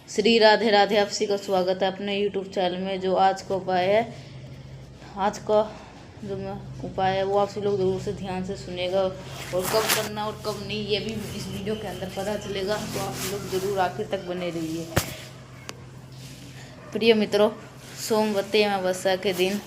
श्री राधे राधे। आप सभी का स्वागत है अपने YouTube चैनल में। जो आज का उपाय है, आज का जो उपाय है वो आप सभी लोग ज़रूर से ध्यान से सुनेगा और कब करना और कब नहीं ये भी इस वीडियो के अंदर पता चलेगा। तो आप लोग ज़रूर आखिर तक बने रहिए। प्रिय मित्रों, सोमवती अमावस्या के दिन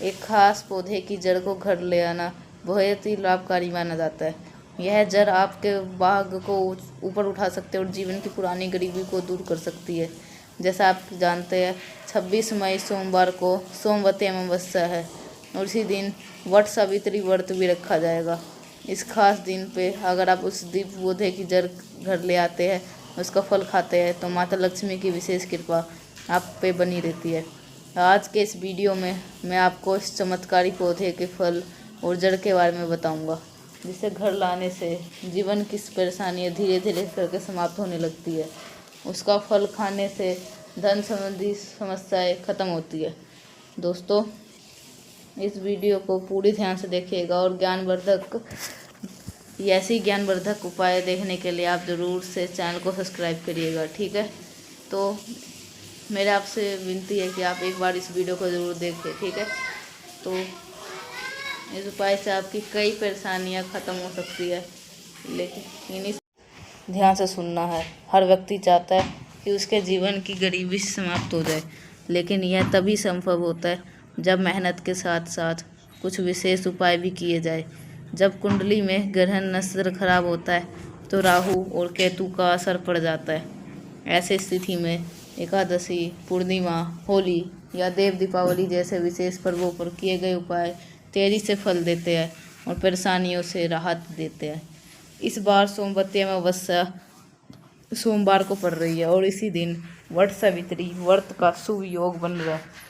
एक खास पौधे की जड़ को घर ले आना बहुत ही लाभकारी माना जाता है। यह जड़ आपके भाग्य को ऊपर उठा सकते हैं और जीवन की पुरानी गरीबी को दूर कर सकती है। जैसा आप जानते हैं, 26 मई सोमवार को सोमवती अमावस्या है और इसी दिन वट सावित्री व्रत भी रखा जाएगा। इस खास दिन पे अगर आप उस दीप पौधे की जड़ घर ले आते हैं, उसका फल खाते हैं, तो माता लक्ष्मी की विशेष कृपा आप पे बनी रहती है। आज के इस वीडियो में मैं आपको इस चमत्कारी पौधे के फल और जड़ के बारे में बताऊंगा, जिसे घर लाने से जीवन की परेशानियाँ धीरे धीरे करके समाप्त होने लगती है। उसका फल खाने से धन संबंधी समस्याएं खत्म होती है। दोस्तों, इस वीडियो को पूरी ध्यान से देखिएगा और ऐसी ज्ञानवर्धक उपाय देखने के लिए आप ज़रूर से चैनल को सब्सक्राइब करिएगा, ठीक है। तो मेरे आपसे विनती है कि आप एक बार इस वीडियो को ज़रूर देखें, ठीक है। तो इस उपाय से आपकी कई परेशानियां ख़त्म हो सकती है, लेकिन ध्यान से सुनना है। हर व्यक्ति चाहता है कि उसके जीवन की गरीबी समाप्त हो जाए, लेकिन यह तभी संभव होता है जब मेहनत के साथ साथ कुछ विशेष उपाय भी किए जाए। जब कुंडली में ग्रह नक्षत्र खराब होता है तो राहु और केतु का असर पड़ जाता है। ऐसे स्थिति में एकादशी, पूर्णिमा, होली या देव दीपावली जैसे विशेष पर्वों पर किए गए उपाय तेजी से फल देते हैं और परेशानियों से राहत देते हैं। इस बार सोमवती अमावस्या सोमवार को पड़ रही है और इसी दिन वट सावित्री व्रत का शुभ योग बन रहा है।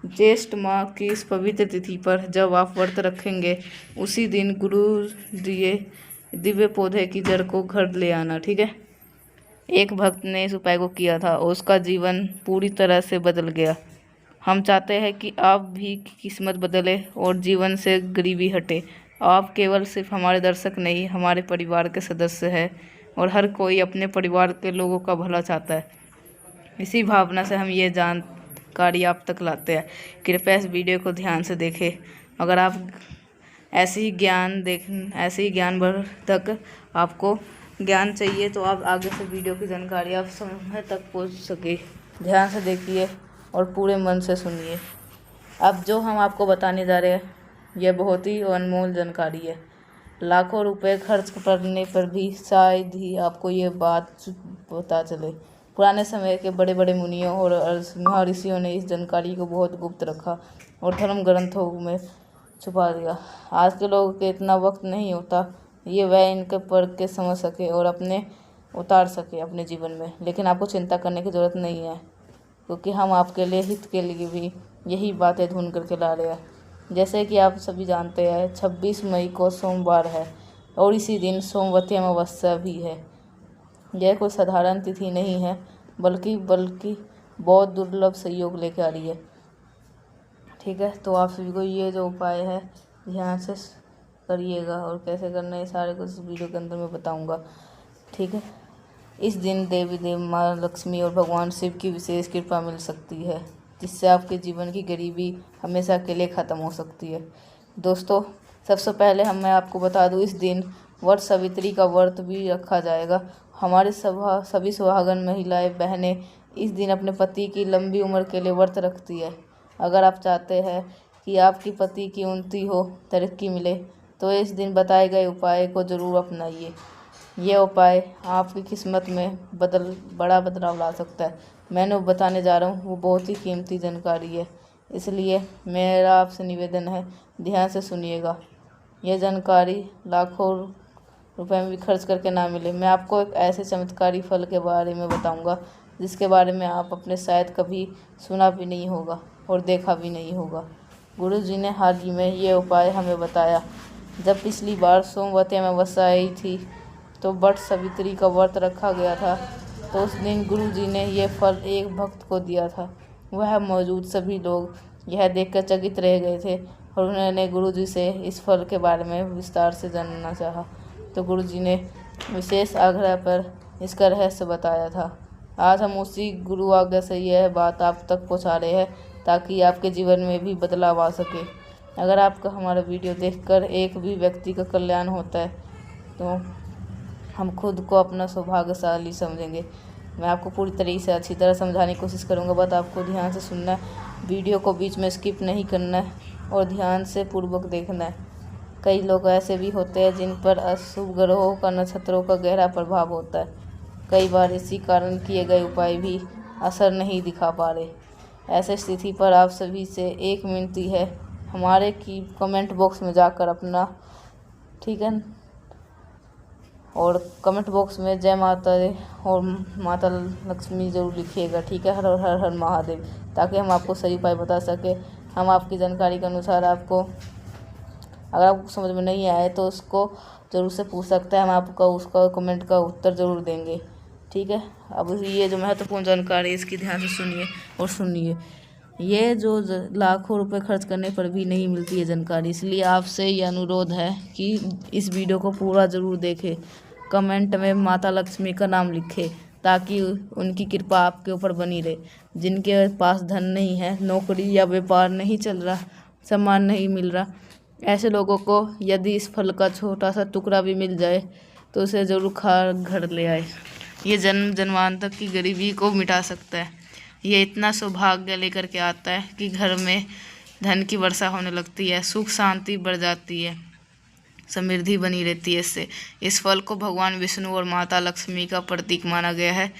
ज्येष्ठ माह की इस पवित्र तिथि पर जब आप व्रत रखेंगे, उसी दिन गुरु दिए दिव्य पौधे की जड़ को घर ले आना, ठीक है। एक भक्त ने इस उपाय को किया था और उसका जीवन पूरी तरह से बदल गया। हम चाहते हैं कि आप भी किस्मत बदले और जीवन से गरीबी हटे। आप केवल सिर्फ हमारे दर्शक नहीं, हमारे परिवार के सदस्य हैं और हर कोई अपने परिवार के लोगों का भला चाहता है। इसी भावना से हम ये जानकारी आप तक लाते हैं। कृपया इस वीडियो को ध्यान से देखें। अगर आप ऐसे ही ज्ञानवर्धक आपको ज्ञान चाहिए तो आप आगे से वीडियो की जानकारी आप समय तक पहुँच सके। ध्यान से देखिए और पूरे मन से सुनिए। अब जो हम आपको बताने जा रहे हैं यह बहुत ही अनमोल जानकारी है। लाखों रुपए खर्च करने पर भी शायद ही आपको ये बात पता चले। पुराने समय के बड़े बड़े मुनियों और महर्षियों ने इस जानकारी को बहुत गुप्त रखा और धर्म ग्रंथों में छुपा दिया। आज के लोगों के इतना वक्त नहीं होता ये वह इनके पढ़ के समझ सके और अपने उतार सके अपने जीवन में। लेकिन आपको चिंता करने की ज़रूरत नहीं है, क्योंकि हम आपके लिए हित के लिए भी यही बातें ढूंढ करके ला रहे हैं। जैसे कि आप सभी जानते हैं, 26 मई को सोमवार है और इसी दिन सोमवती अमावस्या भी है। यह कोई साधारण तिथि नहीं है, बल्कि बहुत दुर्लभ सहयोग लेकर आ रही है, ठीक है। तो आप सभी को ये जो उपाय है ध्यान से करिएगा और कैसे करना है सारे कुछ इस वीडियो के अंदर मैं बताऊँगा, ठीक है। इस दिन देवी माँ लक्ष्मी और भगवान शिव की विशेष कृपा मिल सकती है, जिससे आपके जीवन की गरीबी हमेशा के लिए ख़त्म हो सकती है। दोस्तों, सबसे पहले मैं आपको बता दूं, इस दिन वट सावित्री का व्रत भी रखा जाएगा। हमारे सभी सुहागन महिलाएं बहनें इस दिन अपने पति की लंबी उम्र के लिए व्रत रखती है। अगर आप चाहते हैं कि आपकी पति की उन्नति हो, तरक्की मिले, तो इस दिन बताए गए उपाय को ज़रूर अपनाइए। यह उपाय आपकी किस्मत में बड़ा बदलाव ला सकता है। मैंने बताने जा रहा हूँ वो बहुत ही कीमती जानकारी है, इसलिए मेरा आपसे निवेदन है ध्यान से सुनिएगा। यह जानकारी लाखों रुपए में भी खर्च करके ना मिले। मैं आपको एक ऐसे चमत्कारी फल के बारे में बताऊंगा जिसके बारे में आप अपने शायद कभी सुना भी नहीं होगा और देखा भी नहीं होगा। गुरु जी ने हाल ही में ये उपाय हमें बताया। जब पिछली बार सोमवती अमावस्या आई थी तो वट सावित्री का व्रत रखा गया था, तो उस दिन गुरु जी ने यह फल एक भक्त को दिया था। वह मौजूद सभी लोग यह देखकर चकित रह गए थे और उन्होंने गुरु जी से इस फल के बारे में विस्तार से जानना चाहा। तो गुरु जी ने विशेष आग्रह पर इसका रहस्य बताया था। आज हम उसी गुरु आज्ञा से यह बात आप तक पहुंचा रहे हैं ताकि आपके जीवन में भी बदलाव आ सके। अगर आपका हमारा वीडियो देखकर एक भी व्यक्ति का कल्याण होता है तो हम खुद को अपना सौभाग्यशाली समझेंगे। मैं आपको पूरी तरीके से अच्छी तरह समझाने की कोशिश करूंगा, बट आपको ध्यान से सुनना है, वीडियो को बीच में स्किप नहीं करना है और ध्यान से पूर्वक देखना है। कई लोग ऐसे भी होते हैं जिन पर अशुभ ग्रहों का, नक्षत्रों का गहरा प्रभाव होता है। कई बार इसी कारण किए गए उपाय भी असर नहीं दिखा पा रहे। ऐसे स्थिति पर आप सभी से एक विनती है, हमारे की कमेंट बॉक्स में जाकर अपना, ठीक है, और कमेंट बॉक्स में जय माता दी और माता लक्ष्मी जरूर लिखिएगा, ठीक है। हर हर हर महादेव, ताकि हम आपको सही उपाय बता सके। हम आपकी जानकारी के अनुसार आपको, अगर आपको समझ में नहीं आए तो उसको ज़रूर से पूछ सकते हैं, हम आपको उसका कमेंट का उत्तर ज़रूर देंगे, ठीक है। अब ये जो महत्वपूर्ण जानकारी है इसकी ध्यान से सुनिए और सुनिए। ये जो लाखों रुपए खर्च करने पर भी नहीं मिलती है जानकारी, इसलिए आपसे ये अनुरोध है कि इस वीडियो को पूरा ज़रूर देखें। कमेंट में माता लक्ष्मी का नाम लिखें ताकि उनकी कृपा आपके ऊपर बनी रहे। जिनके पास धन नहीं है, नौकरी या व्यापार नहीं चल रहा, सम्मान नहीं मिल रहा, ऐसे लोगों को यदि इस फल का छोटा सा टुकड़ा भी मिल जाए तो उसे ज़रूर खा घर ले आए। ये जन्म जन्मांतर की गरीबी को मिटा सकता है। ये इतना सौभाग्य लेकर के आता है कि घर में धन की वर्षा होने लगती है, सुख शांति बढ़ जाती है, समृद्धि बनी रहती है इससे। इस फल को भगवान विष्णु और माता लक्ष्मी का प्रतीक माना गया है।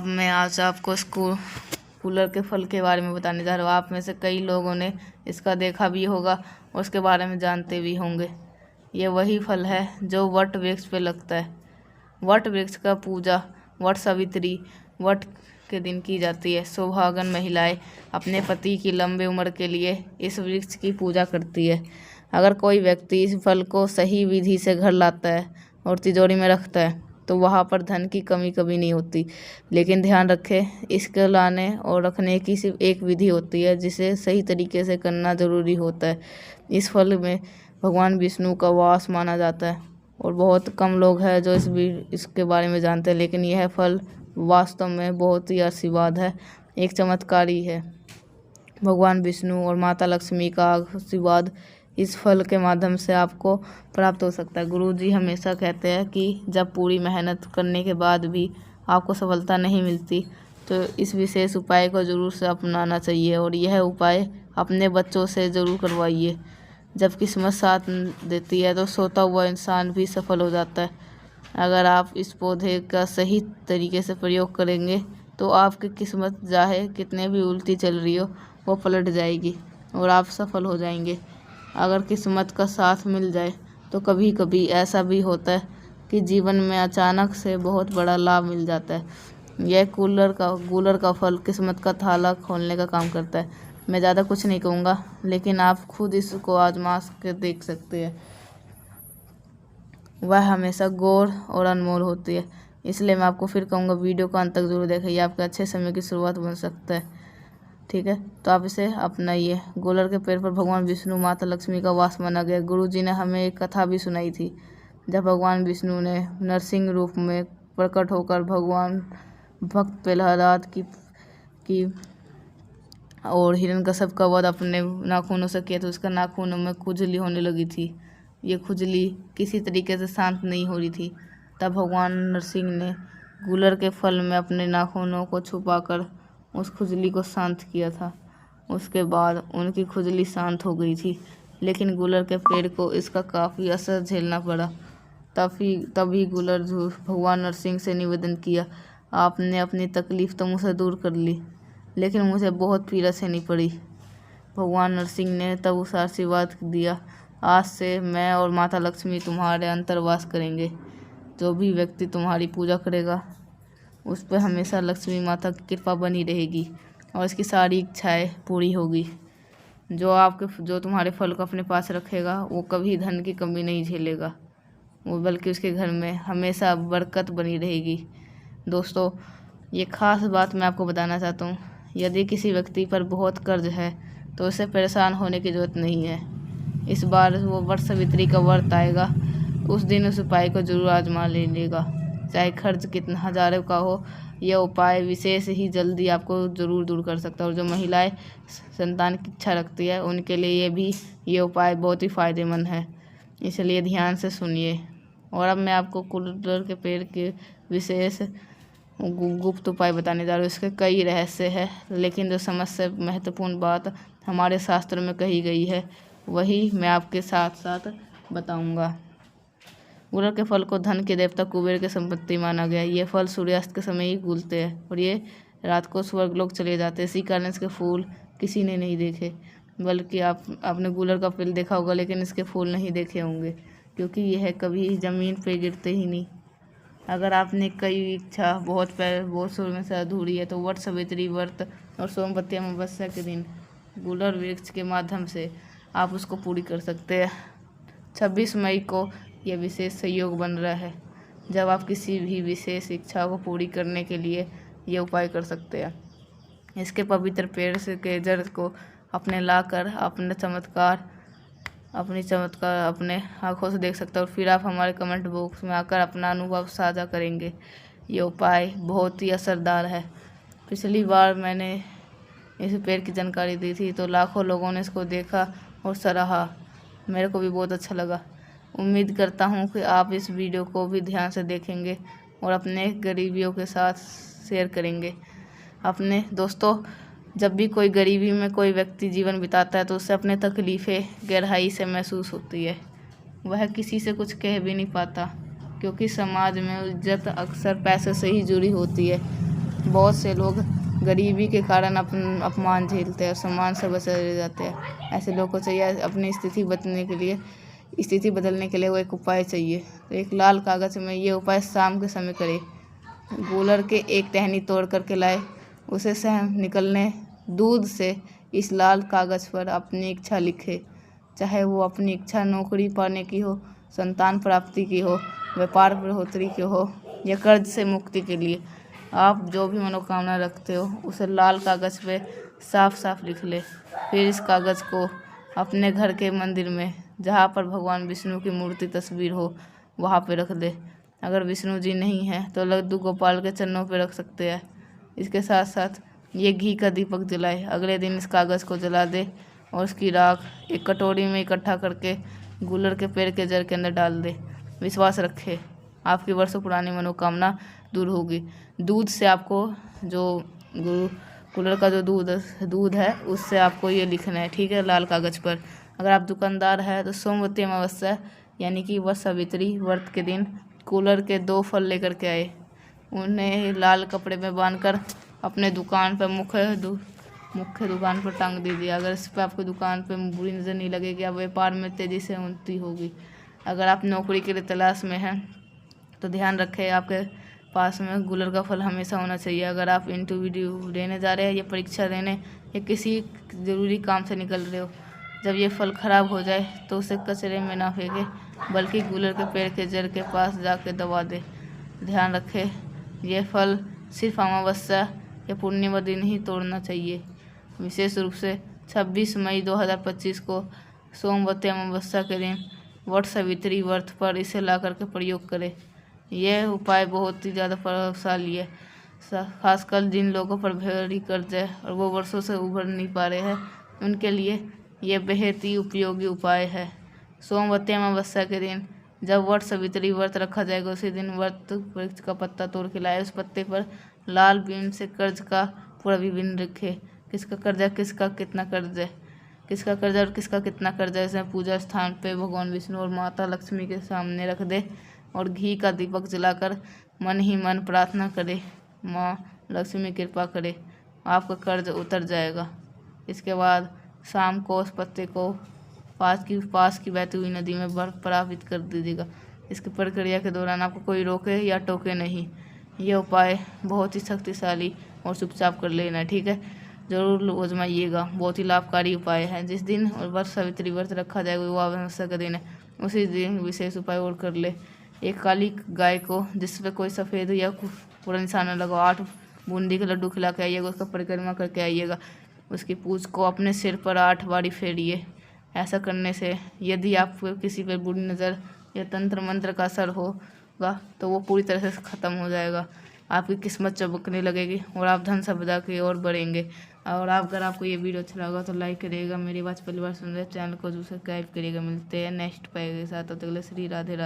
मैं आज आपको इसको कूलर के फल के बारे में बताने जा रहा हूँ। आप में से कई लोगों ने इसका देखा भी होगा और उसके बारे में जानते भी होंगे। ये वही फल है जो वट वृक्ष पे लगता है। वट वृक्ष का पूजा वट सावित्री वट के दिन की जाती है। सौभागन महिलाएं अपने पति की लंबी उम्र के लिए इस वृक्ष की पूजा करती है। अगर कोई व्यक्ति इस फल को सही विधि से घर लाता है और तिजोरी में रखता है तो वहाँ पर धन की कमी कभी नहीं होती। लेकिन ध्यान रखें, इसके लाने और रखने की सिर्फ एक विधि होती है जिसे सही तरीके से करना ज़रूरी होता है। इस फल में भगवान विष्णु का वास माना जाता है और बहुत कम लोग हैं जो इसके बारे में जानते हैं। लेकिन यह फल वास्तव में बहुत ही आशीर्वाद है, एक चमत्कारी है। भगवान विष्णु और माता लक्ष्मी का आशीर्वाद इस फल के माध्यम से आपको प्राप्त हो सकता है। गुरुजी हमेशा कहते हैं कि जब पूरी मेहनत करने के बाद भी आपको सफलता नहीं मिलती तो इस विशेष उपाय को ज़रूर से अपनाना चाहिए और यह उपाय अपने बच्चों से ज़रूर करवाइए। जब किस्मत साथ देती है तो सोता हुआ इंसान भी सफल हो जाता है। अगर आप इस पौधे का सही तरीके से प्रयोग करेंगे तो आपकी किस्मत चाहे कितने भी उल्टी चल रही हो वो पलट जाएगी और आप सफल हो जाएंगे। अगर किस्मत का साथ मिल जाए तो कभी कभी ऐसा भी होता है कि जीवन में अचानक से बहुत बड़ा लाभ मिल जाता है। यह गूलर का फल किस्मत का ताला खोलने का काम करता है। मैं ज़्यादा कुछ नहीं कहूँगा, लेकिन आप खुद इसको आजमा के देख सकते हैं। वह हमेशा गौर और अनमोल होती है। इसलिए मैं आपको फिर कहूँगा, वीडियो को अंत तक जरूर देखें, ये आपके अच्छे समय की शुरुआत बन सकता है, ठीक है। तो आप इसे अपनाइए। गोलर के पेड़ पर भगवान विष्णु माता लक्ष्मी का वास माना गया। गुरुजी ने हमें एक कथा भी सुनाई थी, जब भगवान विष्णु ने नरसिंह रूप में प्रकट होकर भगवान भक्त प्रहलाद की और हिरण्यकश्यप का वध अपने नाखूनों से किया तो उसका नाखूनों में खुजली होने लगी थी। ये खुजली किसी तरीके से शांत नहीं हो रही थी। तब भगवान नरसिंह ने गूलर के फल में अपने नाखूनों को छुपाकर उस खुजली को शांत किया था। उसके बाद उनकी खुजली शांत हो गई थी, लेकिन गूलर के पेड़ को इसका काफ़ी असर झेलना पड़ा। तभी गूलर भगवान नरसिंह से निवेदन किया, आपने अपनी तकलीफ़ तो मुझसे दूर कर ली, लेकिन मुझे बहुत पीड़ा सहनी पड़ी। भगवान नरसिंह ने तब उसे आशीर्वाद दिया, आज से मैं और माता लक्ष्मी तुम्हारे अंतर्वास करेंगे। जो भी व्यक्ति तुम्हारी पूजा करेगा उस पर हमेशा लक्ष्मी माता की कृपा बनी रहेगी और इसकी सारी इच्छाएं पूरी होगी। जो तुम्हारे फल को अपने पास रखेगा वो कभी धन की कमी नहीं झेलेगा, वो बल्कि उसके घर में हमेशा बरकत बनी रहेगी। दोस्तों, ये ख़ास बात मैं आपको बताना चाहता हूँ, यदि किसी व्यक्ति पर बहुत कर्ज है तो उसे परेशान होने की ज़रूरत नहीं है। इस बार वो वट सावित्री का व्रत आएगा, उस दिन उस उपाय को जरूर आजमा लेगा। चाहे खर्च कितना हज़ारों का हो यह उपाय विशेष ही जल्दी आपको ज़रूर दूर कर सकता है। और जो महिलाएं संतान की इच्छा रखती है उनके लिए ये उपाय बहुत ही फ़ायदेमंद है, इसलिए ध्यान से सुनिए। और अब मैं आपको कूलर के पेड़ के विशेष गुप्त उपाय बताने जा रहा हूँ। इसके कई रहस्य हैं, लेकिन जो सबसे महत्वपूर्ण बात हमारे शास्त्रों में कही गई है वही मैं आपके साथ साथ बताऊंगा। कूलर के फल को धन के देवता कुबेर की संपत्ति माना गया है। ये फल सूर्यास्त के समय ही फूलते हैं और ये रात को स्वर्गलोक चले जाते हैं। इसी कारण इसके फूल किसी ने नहीं देखे, बल्कि आपने गूलर का पेड़ देखा होगा लेकिन इसके फूल नहीं देखे होंगे, क्योंकि यह कभी ज़मीन पे गिरते ही नहीं। अगर आपने कई इच्छा बहुत शुरू में से अधूरी है तो वट सावित्री व्रत और सोमवती अमावस्या के दिन गूलर वृक्ष के माध्यम से आप उसको पूरी कर सकते हैं। 26 मई को यह विशेष संयोग बन रहा है जब आप किसी भी विशेष इच्छा को पूरी करने के लिए ये उपाय कर सकते हैं। इसके पवित्र पेड़ से के जड़ को अपने लाकर अपनी चमत्कार अपने आँखों से देख सकते हैं और फिर आप हमारे कमेंट बॉक्स में आकर अपना अनुभव साझा करेंगे। ये उपाय बहुत ही असरदार है। पिछली बार मैंने इस पेड़ की जानकारी दी थी तो लाखों लोगों ने इसको देखा और सराहा। मेरे को भी बहुत अच्छा लगा। उम्मीद करता हूँ कि आप इस वीडियो को भी ध्यान से देखेंगे और अपने गरीबियों के साथ शेयर करेंगे। अपने दोस्तों, जब भी कोई गरीबी में कोई व्यक्ति जीवन बिताता है तो उससे अपने तकलीफ़ें गहराई से महसूस होती है। वह किसी से कुछ कह भी नहीं पाता, क्योंकि समाज में इज्जत अक्सर पैसे से ही जुड़ी होती है। बहुत से लोग गरीबी के कारण अपमान झेलते हैं और सम्मान से बचे जाते हैं। ऐसे लोगों को चाहिए अपनी स्थिति बदलने के लिए वो एक उपाय चाहिए। तो एक लाल कागज़ में ये उपाय शाम के समय करें। गूलर के एक टहनी तोड़ करके लाए, उसे से निकलने दूध से इस लाल कागज़ पर अपनी इच्छा लिखे। चाहे वो अपनी इच्छा नौकरी पाने की हो, संतान प्राप्ति की हो, व्यापार बढ़ोतरी की हो या कर्ज से मुक्ति के लिए। आप जो भी मनोकामना रखते हो उसे लाल कागज़ पे साफ साफ लिख ले। फिर इस कागज़ को अपने घर के मंदिर में, जहाँ पर भगवान विष्णु की मूर्ति तस्वीर हो, वहाँ पे रख दे। अगर विष्णु जी नहीं है तो लड्डू गोपाल के चरणों पे रख सकते हैं। इसके साथ साथ ये घी का दीपक जलाए। अगले दिन इस कागज़ को जला दे और उसकी राख एक कटोरी में इकट्ठा करके गूलर के पेड़ के जड़ के अंदर डाल दे। विश्वास रखे, आपकी वर्षों पुरानी मनोकामना दूर होगी। दूध से आपको जो गूलर का जो दूध है उससे आपको ये लिखना है, ठीक है, लाल कागज़ पर। अगर आप दुकानदार हैं तो सोमवती अमावस्या यानी कि वट सावित्री व्रत के दिन कूलर के 2 फल लेकर के आए। उन्हें लाल कपड़े में बांधकर अपने दुकान पर मुख्य दुकान पर टांग दीजिए। अगर इस पर आपकी दुकान पर बुरी नज़र नहीं लगेगी, आप व्यापार में तेज़ी से उन्नति होगी। अगर आप नौकरी के लिए तलाश में हैं तो ध्यान रखें, आपके पास में गूलर का फल हमेशा होना चाहिए। अगर आप इंटरव्यू देने जा रहे हैं या परीक्षा देने या किसी ज़रूरी काम से निकल रहे हो, जब ये फल ख़राब हो जाए तो उसे कचरे में ना फेंके, बल्कि गूलर के पेड़ के जड़ के पास जाके दबा दे। ध्यान रखें, ये फल सिर्फ अमावस्या या पूर्णिमा दिन ही तोड़ना चाहिए। विशेष रूप से 26 मई 2025 को सोमवती अमावस्या के दिन वट सावित्री व्रत पर इसे ला करके प्रयोग करें। यह उपाय बहुत ही ज़्यादा प्रभावशाली है, खासकर जिन लोगों पर भारी कर्ज है और वो वर्षों से उभर नहीं पा रहे हैं, उनके लिए यह बेहद ही उपयोगी उपाय है। सोमवती अमावस्या के दिन जब वट सावित्री व्रत रखा जाएगा, उसी दिन वट वृक्ष का पत्ता तोड़ के लाए। उस पत्ते पर लाल बीन से कर्ज का पूरा विभिन्न रखे। किसका कर्ज है, किसका कितना कर्ज है, किसका कर्ज है और किसका कितना कर्ज है। इसे पूजा स्थान पे भगवान विष्णु और माता लक्ष्मी के सामने रख दे और घी का दीपक जलाकर मन ही मन प्रार्थना करे, माँ लक्ष्मी कृपा करे, आपका कर्ज उतर जाएगा। इसके बाद शाम को उस पत्ते को पास की बहती हुई नदी में प्रवाहित कर दीजिएगा। इसकी प्रक्रिया के दौरान आपको कोई रोके या टोके नहीं। यह उपाय बहुत ही शक्तिशाली और चुपचाप कर लेना, ठीक है, जरूर आजमाइएगा। बहुत ही लाभकारी उपाय है। जिस दिन वट सावित्री व्रत रखा जाएगा वो अमावस्या का दिन है, उसी दिन विशेष उपाय और कर ले। एक काली गाय को जिस पे कोई सफ़ेद या पूरा निशान न लगा, 8 बूंदी के लड्डू खिला के आइएगा, उसका परिक्रमा करके आइएगा। उसकी पूंछ को अपने सिर पर 8 बारी फेरिए। ऐसा करने से यदि आपको किसी पर बुरी नज़र या तंत्र मंत्र का असर होगा तो वो पूरी तरह से ख़त्म हो जाएगा। आपकी किस्मत चमकने लगेगी और आप धन संपदा की ओर बढ़ेंगे। और अगर आपको ये वीडियो अच्छा लगा तो लाइक करिएगा, मेरी बात परिवार सुन रहे चैनल को सब्सक्राइब करिएगा। मिलते हैं नेक्स्ट पाएगा के साथ, तब तक के लिए श्री राधे राधे।